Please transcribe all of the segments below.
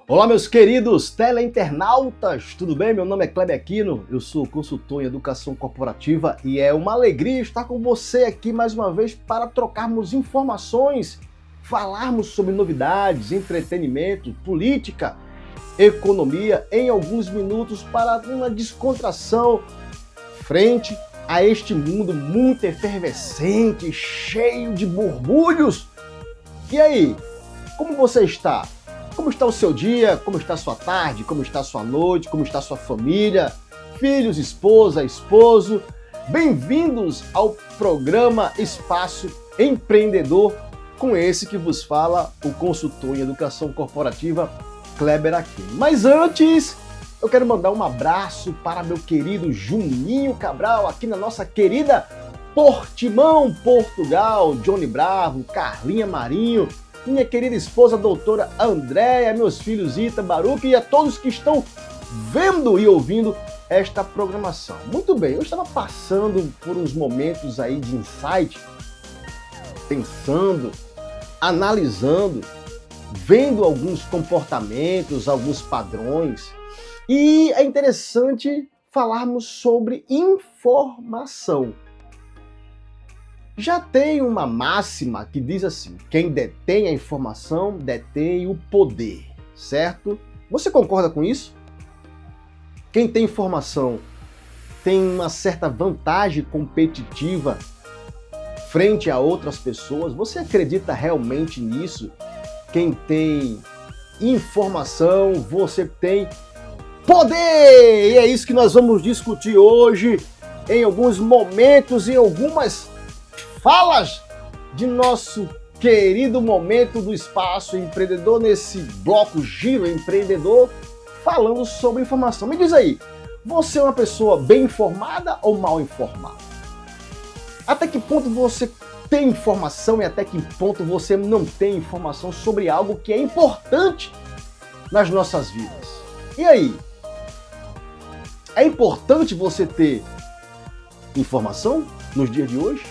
Olá, meus queridos teleinternautas, tudo bem? Meu nome é Kleber Aquino, eu sou consultor em educação corporativa e é uma alegria estar com você aqui mais uma vez para trocarmos informações, falarmos sobre novidades, entretenimento, política, economia em alguns minutos para uma descontração frente a este mundo muito efervescente, cheio de borbulhos. E aí, como você está? Como está o seu dia? Como está a sua tarde? Como está a sua noite? Como está a sua família? Filhos, esposa, esposo? Bem-vindos ao programa Espaço Empreendedor, com esse que vos fala o consultor em educação corporativa Kleber Aquino. Mas antes, eu quero mandar um abraço para meu querido Juninho Cabral, aqui na nossa querida Portimão, Portugal, Johnny Bravo, Carlinha Marinho, minha querida esposa, doutora Andréia, meus filhos Ita, Baruque e a todos que estão vendo e ouvindo esta programação. Muito bem, eu estava passando por uns momentos aí de insight, pensando, analisando, vendo alguns comportamentos, alguns padrões, e é interessante falarmos sobre informação. Já tem uma máxima que diz assim: quem detém a informação detém o poder, certo? Você concorda com isso? Quem tem informação tem uma certa vantagem competitiva frente a outras pessoas? Você acredita realmente nisso? Quem tem informação, você tem poder! E é isso que nós vamos discutir hoje, em alguns momentos, em algumas falas de nosso querido momento do Espaço Empreendedor, nesse bloco Giro Empreendedor, falando sobre informação. Me diz aí, você é uma pessoa bem informada ou mal informada? Até que ponto você tem informação e até que ponto você não tem informação sobre algo que é importante nas nossas vidas? E aí? É importante você ter informação nos dias de hoje?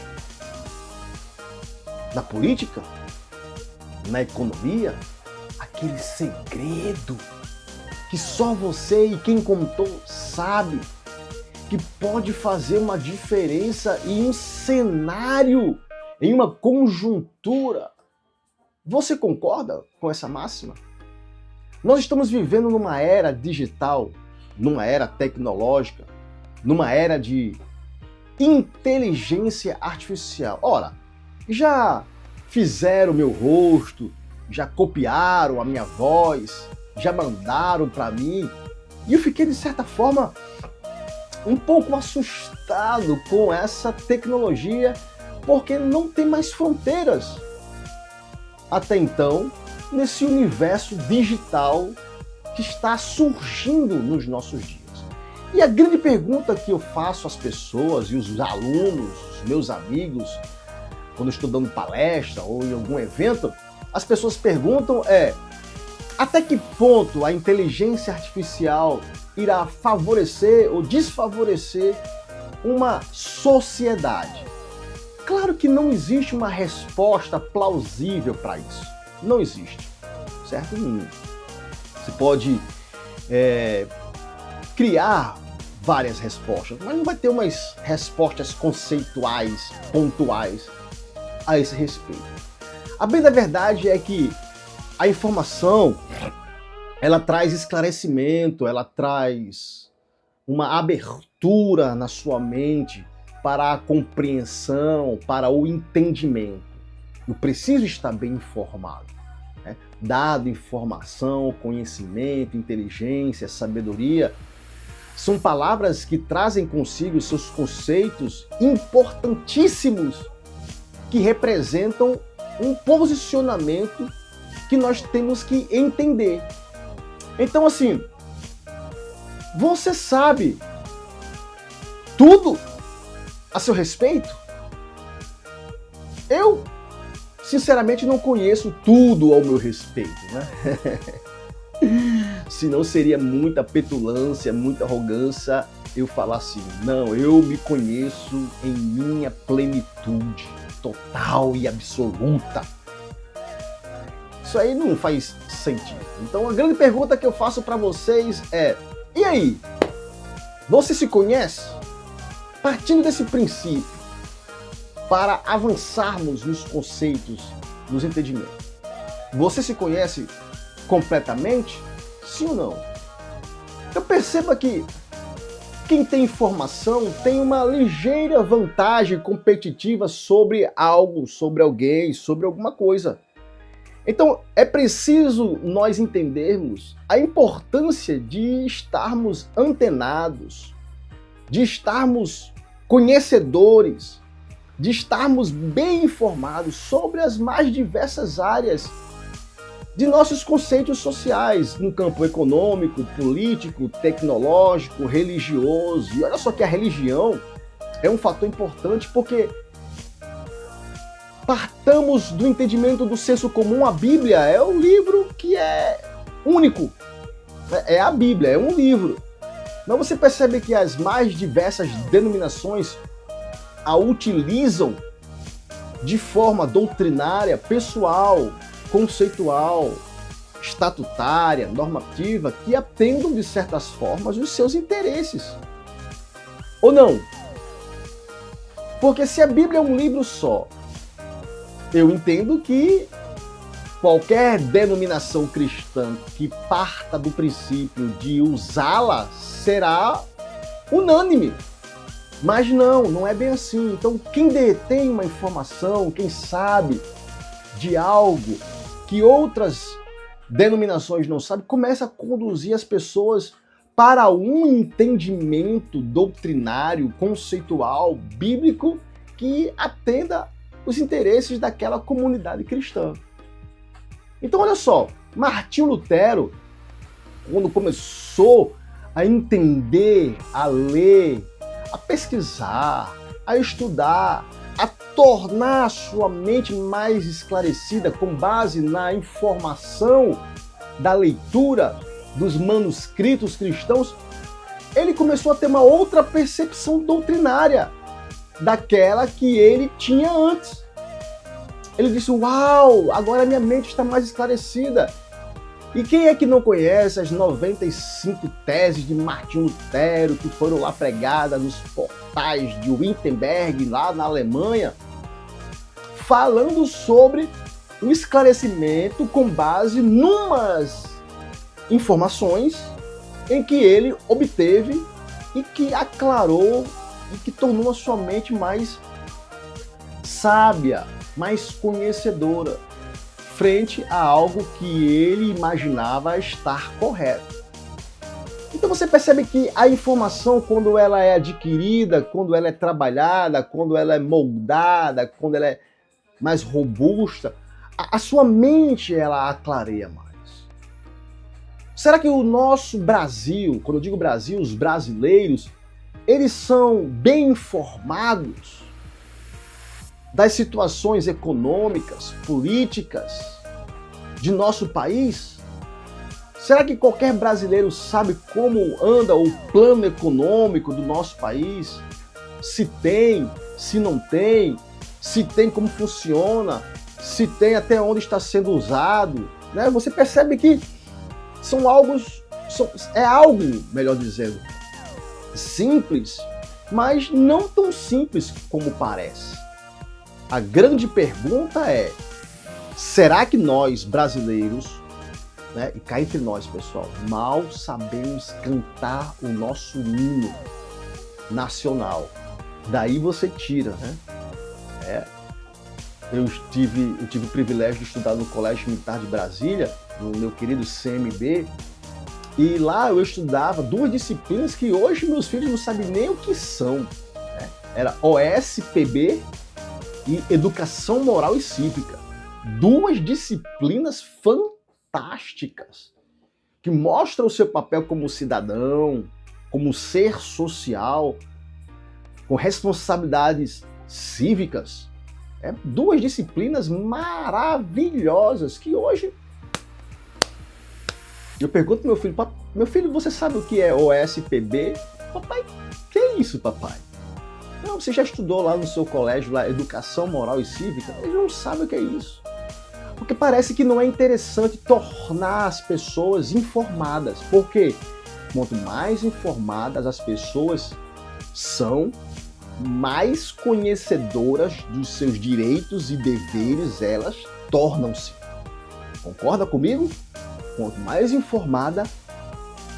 Na política, na economia, aquele segredo que só você e quem contou sabe, que pode fazer uma diferença em um cenário, em uma conjuntura. Você concorda com essa máxima? Nós estamos vivendo numa era digital, numa era tecnológica, numa era de inteligência artificial. Ora, já fizeram meu rosto, já copiaram a minha voz, já mandaram para mim, e eu fiquei, de certa forma, um pouco assustado com essa tecnologia, porque não tem mais fronteiras. Até então, nesse universo digital que está surgindo nos nossos dias. E a grande pergunta que eu faço às pessoas e os alunos, os meus amigos, quando estou dando palestra ou em algum evento, as pessoas perguntam até que ponto a inteligência artificial irá favorecer ou desfavorecer uma sociedade? Claro que não existe uma resposta plausível para isso. Não existe, certo? Você pode criar várias respostas, mas não vai ter umas respostas conceituais, pontuais a esse respeito. A bem da verdade é que a informação, ela traz esclarecimento, ela traz uma abertura na sua mente para a compreensão, para o entendimento. Eu preciso estar bem informado, né? Dado, informação, conhecimento, inteligência, sabedoria, são palavras que trazem consigo seus conceitos importantíssimos que representam um posicionamento que nós temos que entender. Então, assim, você sabe tudo a seu respeito? Eu, sinceramente, não conheço tudo ao meu respeito, né? Senão seria muita petulância, muita arrogância eu falar assim: não, eu me conheço em minha plenitude total e absoluta. Isso aí não faz sentido. Então a grande pergunta que eu faço para vocês é: e aí? Você se conhece? Partindo desse princípio, para avançarmos nos conceitos, nos entendimentos, você se conhece completamente? Sim ou não? Então perceba que quem tem informação tem uma ligeira vantagem competitiva sobre algo, sobre alguém, sobre alguma coisa. Então é preciso nós entendermos a importância de estarmos antenados, de estarmos conhecedores, de estarmos bem informados sobre as mais diversas áreas de nossos conceitos sociais, no campo econômico, político, tecnológico, religioso. E olha só que a religião é um fator importante porque partamos do entendimento do senso comum. A Bíblia é um livro que é único. É a Bíblia, é um livro. Mas você percebe que as mais diversas denominações a utilizam de forma doutrinária, pessoal, conceitual, estatutária, normativa, que atendam de certas formas os seus interesses. Ou não? Porque se a Bíblia é um livro só, eu entendo que qualquer denominação cristã que parta do princípio de usá-la será unânime. Mas não é bem assim. Então, quem detém uma informação, quem sabe de algo que outras denominações não sabem, começa a conduzir as pessoas para um entendimento doutrinário, conceitual, bíblico, que atenda os interesses daquela comunidade cristã. Então, olha só, Martinho Lutero, quando começou a entender, a ler, a pesquisar, a estudar, a tornar a sua mente mais esclarecida com base na informação da leitura dos manuscritos cristãos, ele começou a ter uma outra percepção doutrinária daquela que ele tinha antes. Ele disse: uau, agora minha mente está mais esclarecida. E quem é que não conhece as 95 teses de Martinho Lutero que foram lá pregadas nos portais de Wittenberg, lá na Alemanha, falando sobre o esclarecimento com base numas informações em que ele obteve e que aclarou e que tornou a sua mente mais sábia, mais conhecedora, frente a algo que ele imaginava estar correto. Então você percebe que a informação, quando ela é adquirida, quando ela é trabalhada, quando ela é moldada, quando ela é mais robusta, a sua mente ela a clareia mais. Será que o nosso Brasil, quando eu digo Brasil, os brasileiros, eles são bem informados das situações econômicas, políticas de nosso país? Será que qualquer brasileiro sabe como anda o plano econômico do nosso país? Se tem, se não tem, se tem como funciona, se tem até onde está sendo usado, né? Você percebe que é algo, melhor dizendo, simples, mas não tão simples como parece. A grande pergunta é: será que nós, brasileiros, né, e cá entre nós, pessoal, mal sabemos cantar o nosso hino nacional? Daí você tira, né? Eu tive o privilégio de estudar no Colégio Militar de Brasília, no meu querido CMB, e lá eu estudava duas disciplinas que hoje meus filhos não sabem nem o que são, né? Era OSPB e Educação Moral e Cívica. Duas disciplinas fantásticas que mostram o seu papel como cidadão, como ser social, com responsabilidades cívicas. Duas disciplinas maravilhosas que hoje eu pergunto pro meu filho, você sabe o que é OSPB? Papai, que é isso, papai? Não, você já estudou lá no seu colégio, lá, Educação Moral e Cívica? Ele não sabe o que é isso. Porque parece que não é interessante tornar as pessoas informadas. Por quê? Quanto mais informadas as pessoas são, mais conhecedoras dos seus direitos e deveres elas tornam-se. Concorda comigo? Quanto mais informada,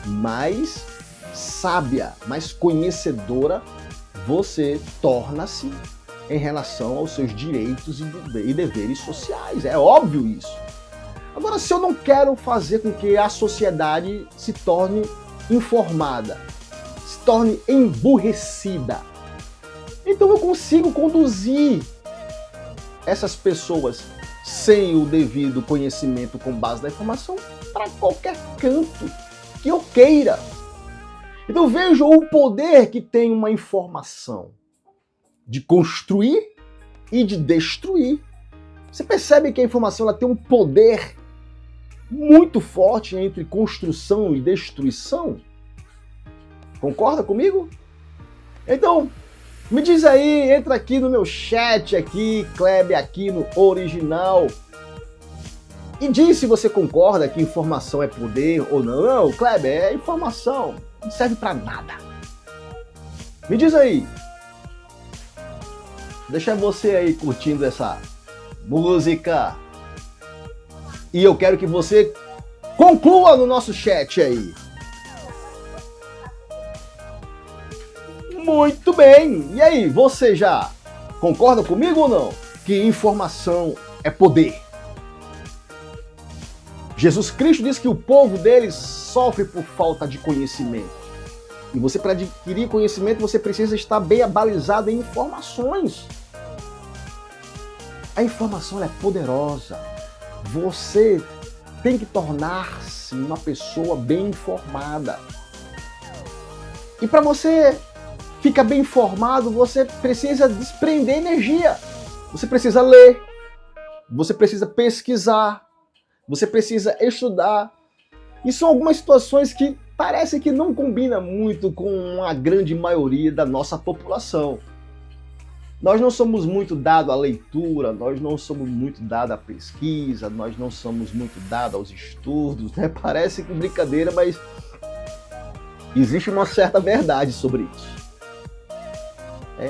mais sábia, mais conhecedora você torna-se em relação aos seus direitos e deveres sociais. É óbvio isso. Agora, se eu não quero fazer com que a sociedade se torne informada, se torne emburrecida, então eu consigo conduzir essas pessoas sem o devido conhecimento com base na informação para qualquer canto que eu queira. Então veja o poder que tem uma informação de construir e de destruir. Você percebe que a informação ela tem um poder muito forte entre construção e destruição? Concorda comigo? Então, me diz aí, entra aqui no meu chat aqui, Kleber Aquino Original, e diz se você concorda que informação é poder ou não. Não, Kleber, é informação, não serve pra nada. Me diz aí. Deixa você aí curtindo essa música. E eu quero que você conclua no nosso chat aí. Muito bem! E aí, você já concorda comigo ou não? Que informação é poder. Jesus Cristo diz que o povo dele sofre por falta de conhecimento. E você, para adquirir conhecimento, você precisa estar bem abalizado em informações. A informação é poderosa. Você tem que tornar-se uma pessoa bem informada. E para você ficar bem informado, você precisa desprender energia. Você precisa ler. Você precisa pesquisar. Você precisa estudar. E são algumas situações que parece que não combinam muito com a grande maioria da nossa população. Nós não somos muito dados à leitura, nós não somos muito dados à pesquisa, nós não somos muito dados aos estudos, né? Parece que brincadeira, mas existe uma certa verdade sobre isso.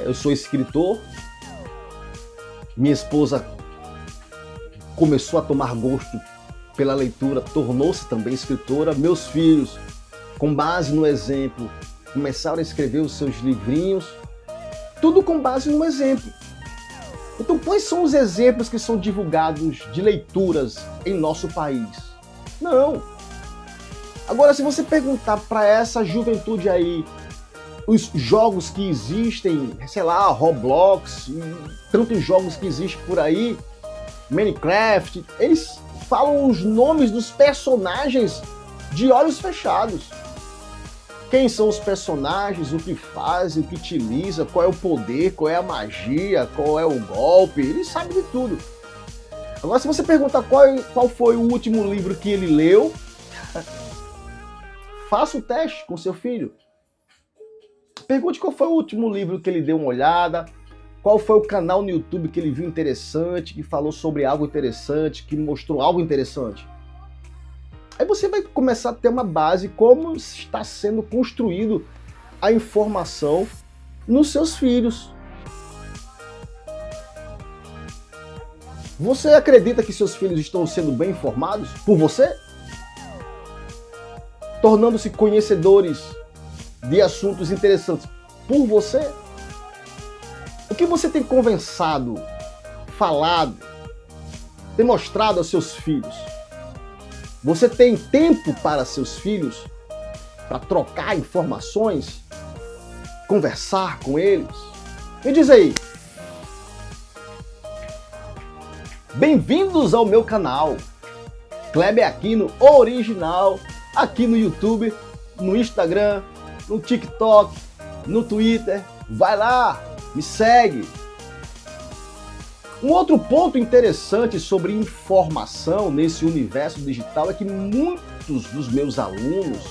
Eu sou escritor, minha esposa começou a tomar gosto pela leitura, tornou-se também escritora, meus filhos, com base no exemplo, começaram a escrever os seus livrinhos, tudo com base no exemplo. Então, quais são os exemplos que são divulgados de leituras em nosso país? Não. Agora, se você perguntar para essa juventude aí, os jogos que existem, sei lá, Roblox, tantos jogos que existem por aí, Minecraft, eles falam os nomes dos personagens de olhos fechados. Quem são os personagens, o que fazem, o que utiliza, qual é o poder, qual é a magia, qual é o golpe, eles sabem de tudo. Agora, se você perguntar qual foi o último livro que ele leu, faça o teste com seu filho. Pergunte qual foi o último livro que ele deu uma olhada, qual foi o canal no YouTube que ele viu interessante, que falou sobre algo interessante, que mostrou algo interessante. Aí você vai começar a ter uma base como está sendo construído a informação nos seus filhos. Você acredita que seus filhos estão sendo bem informados por você? Tornando-se conhecedores de assuntos interessantes por você? O que você tem conversado, falado, demonstrado aos seus filhos? Você tem tempo para seus filhos? Para trocar informações? Conversar com eles? Me diz aí. Bem-vindos ao meu canal, Kleber Aquino Original, aqui no YouTube, no Instagram, no TikTok, no Twitter. Vai lá, me segue. Um outro ponto interessante sobre informação nesse universo digital é que muitos dos meus alunos,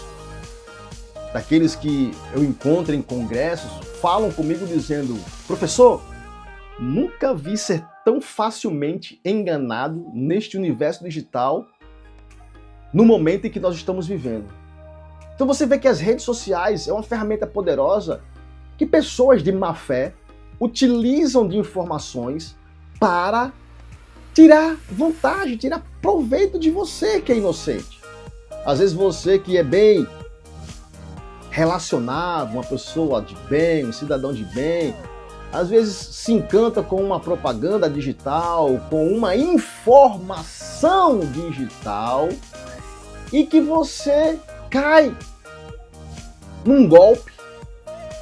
daqueles que eu encontro em congressos, falam comigo dizendo: professor, Nunca vi ser tão facilmente enganado neste universo digital no momento em que nós estamos vivendo. Então você vê que as redes sociais é uma ferramenta poderosa que pessoas de má fé utilizam de informações para tirar vantagem, tirar proveito de você que é inocente. Às vezes você que é bem relacionado, uma pessoa de bem, um cidadão de bem, às vezes se encanta com uma propaganda digital, com uma informação digital, e que você cai num golpe,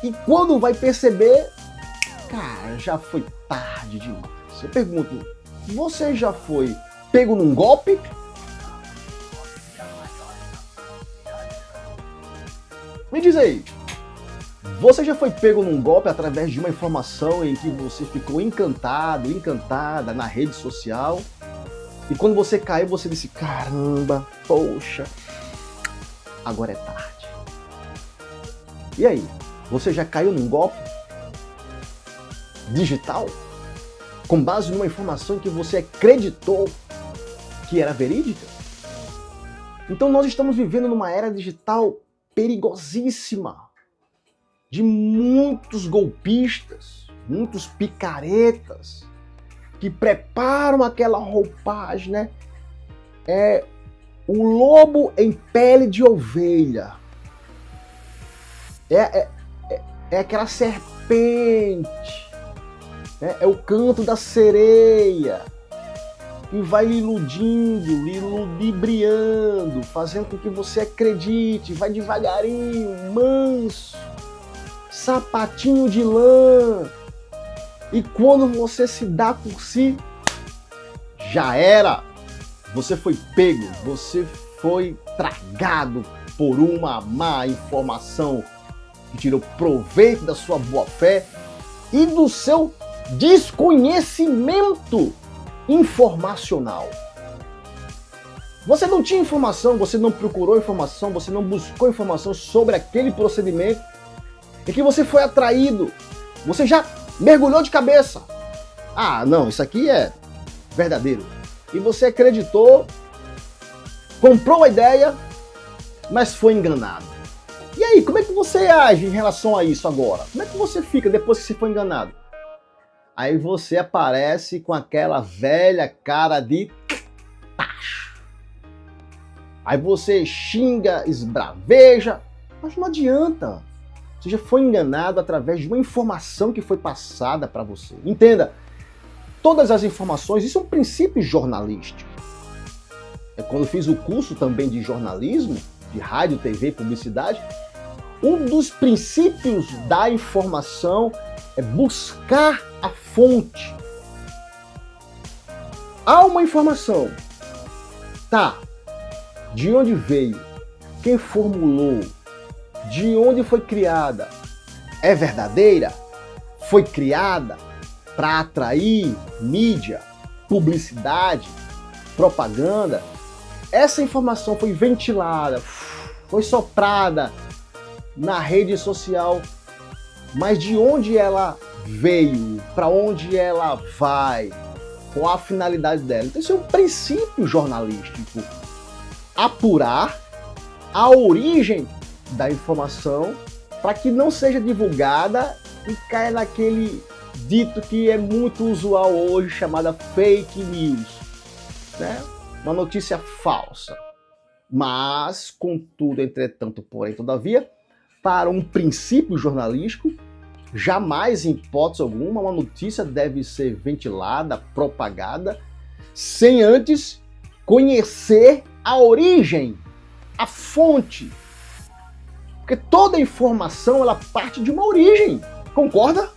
e quando vai perceber, cara, já foi tarde demais. Eu pergunto, você já foi pego num golpe? Me diz aí, você já foi pego num golpe através de uma informação em que você ficou encantado, encantada na rede social, e quando você caiu, você disse, caramba, poxa, agora é tarde. E aí, você já caiu num golpe digital com base numa informação que você acreditou que era verídica? Então nós estamos vivendo numa era digital perigosíssima, de muitos golpistas, muitos picaretas, que preparam aquela roupagem, né? É o lobo em pele de ovelha. É aquela serpente, né? É o canto da sereia, e vai lhe iludindo, lhe ludibriando, fazendo com que você acredite, vai devagarinho, manso, sapatinho de lã. E quando você se dá por si, já era. Você foi pego, você foi tragado por uma má informação que tirou proveito da sua boa-fé e do seu desconhecimento informacional. Você não tinha informação, você não procurou informação, você não buscou informação sobre aquele procedimento e que você foi atraído. Você já mergulhou de cabeça. Ah, não, isso aqui é verdadeiro. E você acreditou, comprou a ideia, mas foi enganado. E aí, como é que você age em relação a isso agora? Como é que você fica depois que você foi enganado? Aí você aparece com aquela velha cara de tacho. Aí você xinga, esbraveja, mas não adianta. Você já foi enganado através de uma informação que foi passada para você. Entenda, todas as informações, isso é um princípio jornalístico. Quando eu fiz o curso também de jornalismo, de rádio, TV e publicidade, um dos princípios da informação é buscar a fonte. Há uma informação. Tá. De onde veio? Quem formulou? De onde foi criada? É verdadeira? Foi criada para atrair mídia, publicidade, propaganda? Essa informação foi ventilada, foi soprada na rede social, mas de onde ela veio? Para onde ela vai? Qual a finalidade dela? Então isso é um princípio jornalístico. Apurar a origem da informação para que não seja divulgada e caia naquele dito que é muito usual hoje, chamada fake news, né? Uma notícia falsa. Mas, contudo, entretanto, porém, todavia, para um princípio jornalístico, jamais, em hipótese alguma, uma notícia deve ser ventilada, propagada, sem antes conhecer a origem, a fonte. Porque toda informação, ela parte de uma origem. Concorda?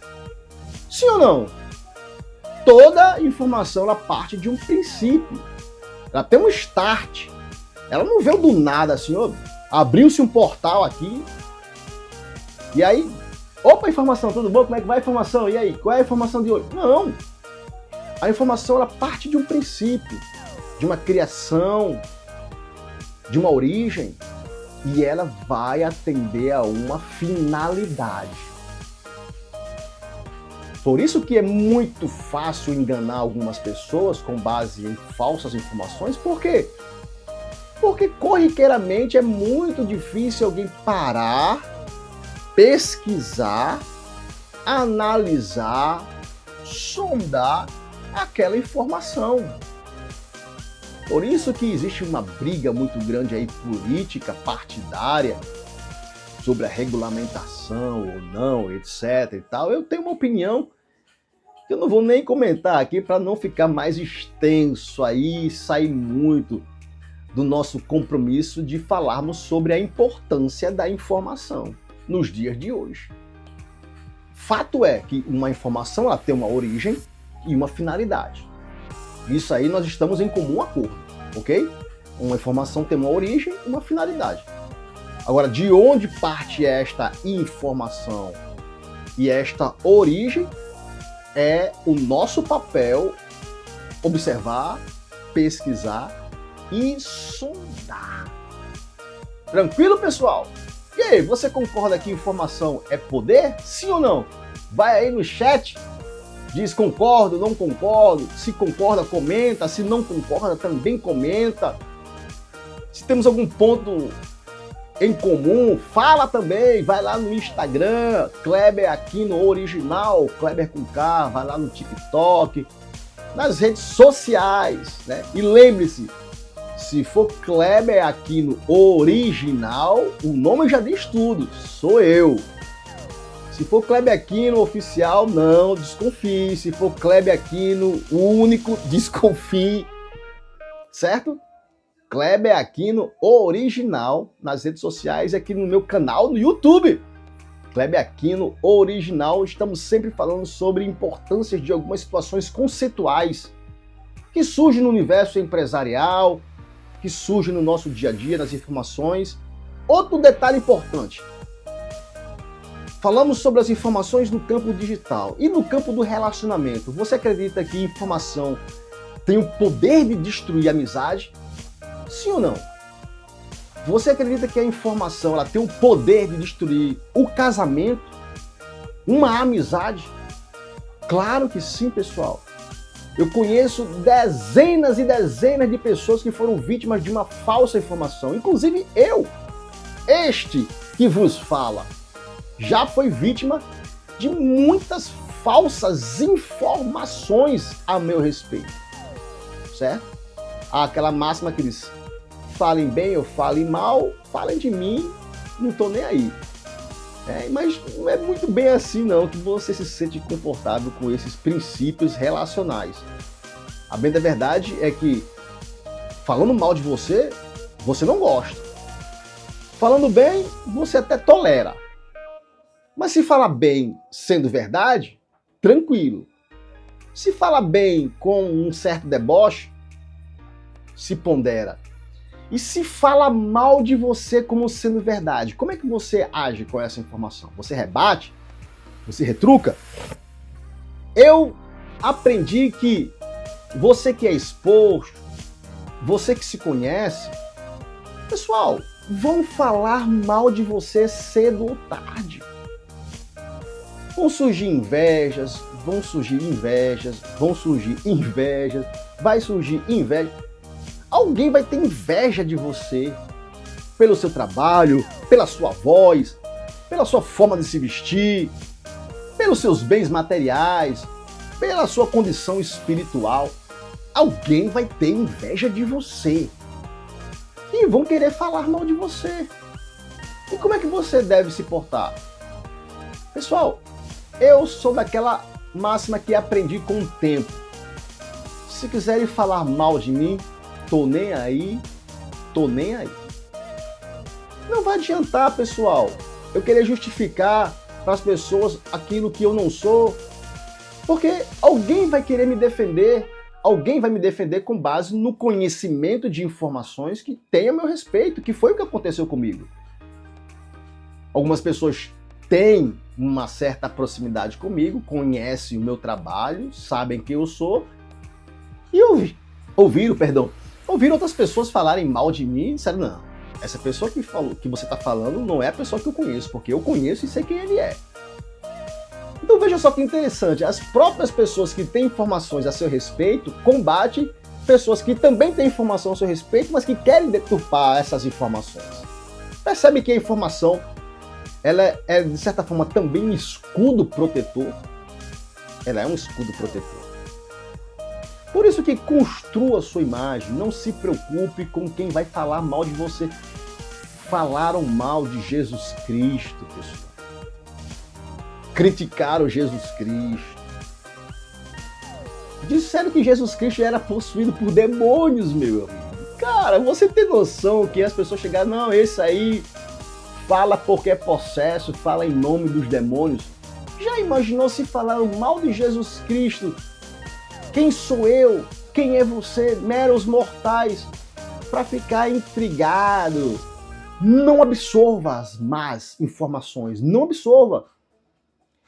Sim ou não? Toda informação, ela parte de um princípio. Ela tem um start. Ela não veio do nada assim, ó. Abriu-se um portal aqui. E aí, opa, informação, tudo bom? Como é que vai a informação? E aí, qual é a informação de hoje? Não. A informação, ela parte de um princípio, de uma criação, de uma origem, e ela vai atender a uma finalidade. Por isso que é muito fácil enganar algumas pessoas com base em falsas informações. Por quê? Porque corriqueiramente é muito difícil alguém parar, pesquisar, analisar, sondar aquela informação. Por isso que existe uma briga muito grande aí política, partidária, sobre a regulamentação ou não, etc e tal. Eu tenho uma opinião que eu não vou nem comentar aqui para não ficar mais extenso aí, sair muito do nosso compromisso de falarmos sobre a importância da informação nos dias de hoje. Fato é que uma informação ela tem uma origem e uma finalidade. Isso aí nós estamos em comum acordo, ok? Uma informação tem uma origem e uma finalidade. Agora, de onde parte esta informação e esta origem é o nosso papel observar, pesquisar e sondar. Tranquilo, pessoal? E aí, você concorda que informação é poder? Sim ou não? Vai aí no chat, diz concordo, não concordo. Se concorda, comenta. Se não concorda, também comenta. Se temos algum ponto em comum, fala também. Vai lá no Instagram, Kleber Aquino Original, Kleber com K. Vai lá no TikTok, nas redes sociais, né? E lembre-se, se for Kleber Aquino Original, o nome já diz tudo, sou eu. Se for Kleber Aquino Oficial, não, desconfie. Se for Kleber Aquino Único, desconfie. Certo? Kleber Aquino Original nas redes sociais e aqui no meu canal no YouTube. Kleber Aquino Original. Estamos sempre falando sobre importâncias de algumas situações conceituais que surgem no universo empresarial, que surgem no nosso dia a dia, nas informações. Outro detalhe importante. Falamos sobre as informações no campo digital e no campo do relacionamento. Você acredita que informação tem o poder de destruir a amizade? Sim ou não? Você acredita que a informação ela tem o poder de destruir o casamento, uma amizade? Claro que sim, pessoal. Eu conheço dezenas e dezenas de pessoas que foram vítimas de uma falsa informação. Inclusive eu, este que vos fala, já foi vítima de muitas falsas informações a meu respeito. Certo? Há aquela máxima que diz: falem bem ou falem mal, falem de mim, não tô nem aí. Mas não é muito bem assim não, que você se sente confortável com esses princípios relacionais. A bem da verdade é que, falando mal de você, você não gosta. Falando bem, você até tolera. Mas se falar bem sendo verdade, tranquilo. Se fala bem com um certo deboche, se pondera. E se fala mal de você como sendo verdade, como é que você age com essa informação? Você rebate? Você retruca? Eu aprendi que você que é exposto, você que se conhece, pessoal, vão falar mal de você cedo ou tarde. Vão surgir invejas, vai surgir inveja. Alguém vai ter inveja de você pelo seu trabalho, pela sua voz, pela sua forma de se vestir, pelos seus bens materiais, pela sua condição espiritual. Alguém vai ter inveja de você e vão querer falar mal de você. E como é que você deve se portar? Pessoal, eu sou daquela máxima que aprendi com o tempo. Se quiserem falar mal de mim, tô nem aí. Não vai adiantar, pessoal, eu querer justificar para as pessoas aquilo que eu não sou, porque alguém vai querer me defender, alguém vai me defender com base no conhecimento de informações que tem a meu respeito, que foi o que aconteceu comigo. Algumas pessoas têm uma certa proximidade comigo, conhecem o meu trabalho, sabem quem eu sou, e ouviram outras pessoas falarem mal de mim e disseram: não, essa pessoa que você está falando não é a pessoa que eu conheço, porque eu conheço e sei quem ele é. Então Então veja só que interessante, as próprias pessoas que têm informações a seu respeito combatem pessoas que também têm informação a seu respeito, mas que querem deturpar essas informações. Percebe que a informação ela é, de certa forma, também um escudo protetor? Ela é um escudo protetor. Por isso que construa a sua imagem, não se preocupe com quem vai falar mal de você. Falaram mal de Jesus Cristo, pessoal. Criticaram Jesus Cristo. Disseram que Jesus Cristo era possuído por demônios, meu amigo. Cara, você tem noção que as pessoas chegaram, não, esse aí fala porque é possesso, fala em nome dos demônios. Já imaginou se falaram mal de Jesus Cristo? Quem sou eu? Quem é você? Meros mortais. Para ficar intrigado. Não absorva as más informações. Não absorva.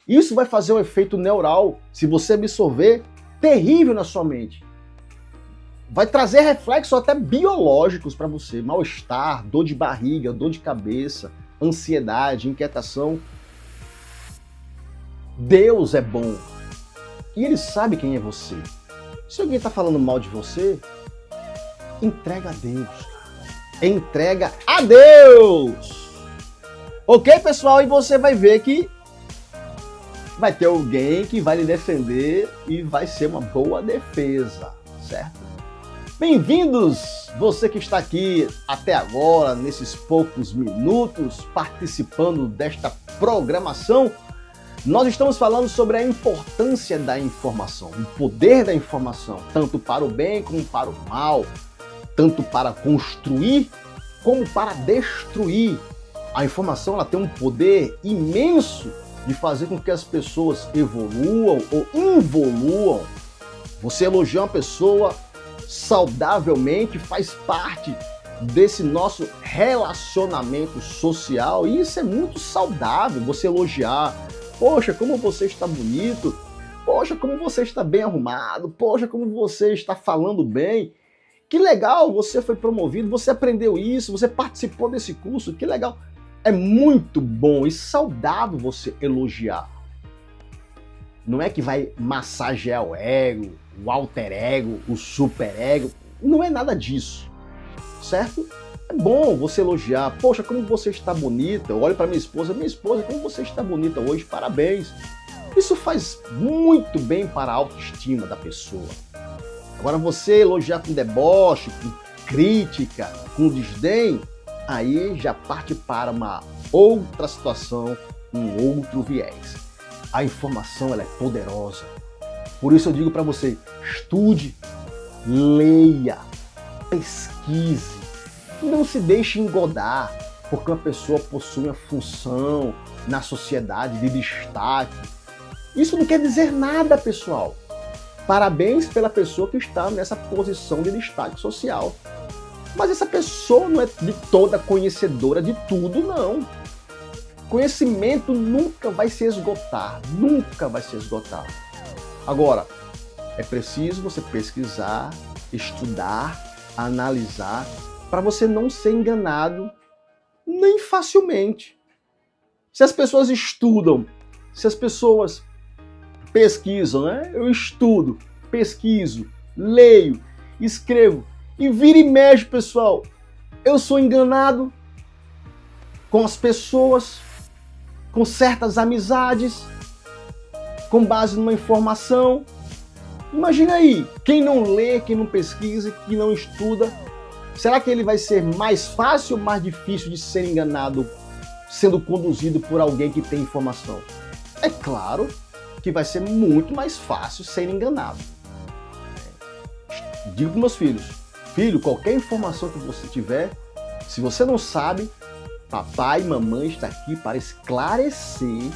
Isso vai fazer um efeito neural, se você absorver, terrível na sua mente. Vai trazer reflexos até biológicos para você. Mal-estar, dor de barriga, dor de cabeça, ansiedade, inquietação. Deus é bom. E Ele sabe quem é você. Se alguém está falando mal de você, entrega a Deus. Entrega a Deus! Ok, pessoal? E você vai ver que vai ter alguém que vai lhe defender e vai ser uma boa defesa, certo? Bem-vindos, você que está aqui até agora, nesses poucos minutos, participando desta programação. Nós estamos falando sobre a importância da informação, o poder da informação, tanto para o bem como para o mal, tanto para construir como para destruir. A informação ela tem um poder imenso de fazer com que as pessoas evoluam ou involuam. Você elogiar uma pessoa saudavelmente faz parte desse nosso relacionamento social e isso é muito saudável, você elogiar. Poxa, como você está bonito. Poxa, como você está bem arrumado. Poxa, como você está falando bem. Que legal, você foi promovido, você aprendeu isso, você participou desse curso, que legal. É muito bom e saudável você elogiar. Não é que vai massagear o ego, o alter ego, o super ego. Não é nada disso, certo? É bom você elogiar. Poxa, como você está bonita. Eu olho para minha esposa, como você está bonita hoje, parabéns. Isso faz muito bem para a autoestima da pessoa. Agora você elogiar com deboche, com crítica, com desdém, aí já parte para uma outra situação, um outro viés. A informação ela é poderosa. Por isso eu digo para você, estude, leia, pesquise. Não se deixe engodar porque uma pessoa possui uma função na sociedade de destaque. Isso não quer dizer nada, pessoal. Parabéns pela pessoa que está nessa posição de destaque social. Mas essa pessoa não é de toda conhecedora de tudo, não. Conhecimento nunca vai se esgotar, nunca vai se esgotar. Agora, é preciso você pesquisar, estudar, analisar, para você não ser enganado nem facilmente. Se as pessoas estudam, se as pessoas pesquisam, né? Eu estudo, pesquiso, leio, escrevo e vira e mexe, pessoal. Eu sou enganado com as pessoas, com certas amizades, com base numa informação. Imagina aí, quem não lê, quem não pesquisa, quem não estuda, será que ele vai ser mais fácil ou mais difícil de ser enganado sendo conduzido por alguém que tem informação? É claro que vai ser muito mais fácil ser enganado. Digo para meus filhos, filho, qualquer informação que você tiver, se você não sabe, papai e mamãe está aqui para esclarecer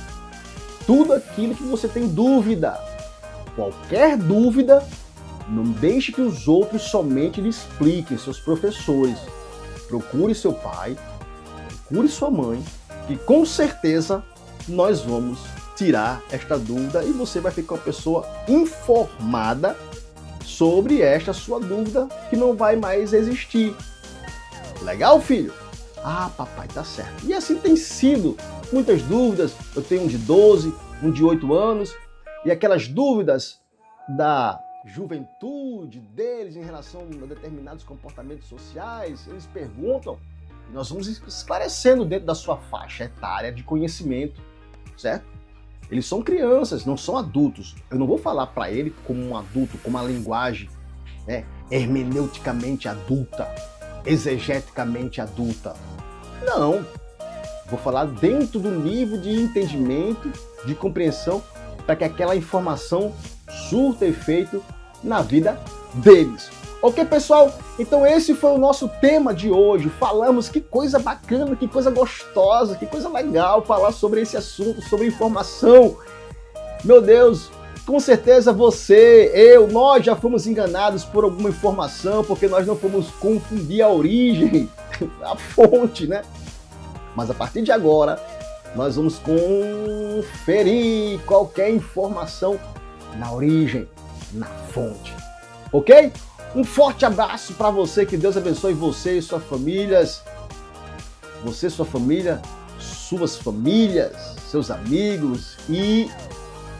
tudo aquilo que você tem dúvida. Qualquer dúvida, não deixe que os outros somente lhe expliquem, seus professores. Procure seu pai, procure sua mãe, que com certeza nós vamos tirar esta dúvida e você vai ficar uma pessoa informada sobre esta sua dúvida que não vai mais existir. Legal, filho? Ah, papai, tá certo. E assim tem sido. Muitas dúvidas. Eu tenho um de 12, um de 8 anos, e aquelas dúvidas da juventude deles em relação a determinados comportamentos sociais, eles perguntam, e nós vamos esclarecendo dentro da sua faixa etária de conhecimento, certo? Eles são crianças, não são adultos. Eu não vou falar para ele como um adulto, com uma linguagem hermeneuticamente adulta, exegeticamente adulta. Não. Vou falar dentro do nível de entendimento, de compreensão, para que aquela informação surta efeito na vida deles. Ok, pessoal? Então esse foi o nosso tema de hoje. Falamos, que coisa bacana, que coisa gostosa, que coisa legal falar sobre esse assunto, sobre informação. Meu Deus, com certeza você, nós já fomos enganados por alguma informação, porque nós não fomos confundir a origem, a fonte, né? Mas a partir de agora, nós vamos conferir qualquer informação na origem, na fonte. Ok? Um forte abraço para você, que Deus abençoe você e suas famílias. Você, sua família, suas famílias, seus amigos, e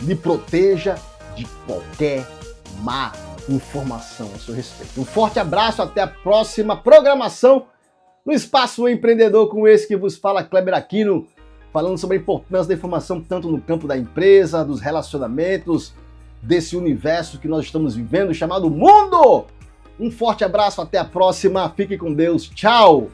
lhe proteja de qualquer má informação a seu respeito. Um forte abraço, até a próxima programação no Espaço Empreendedor, com esse que vos fala, Kleber Aquino, falando sobre a importância da informação tanto no campo da empresa, dos relacionamentos, desse universo que nós estamos vivendo, chamado mundo! Um forte abraço, até a próxima, fique com Deus, tchau!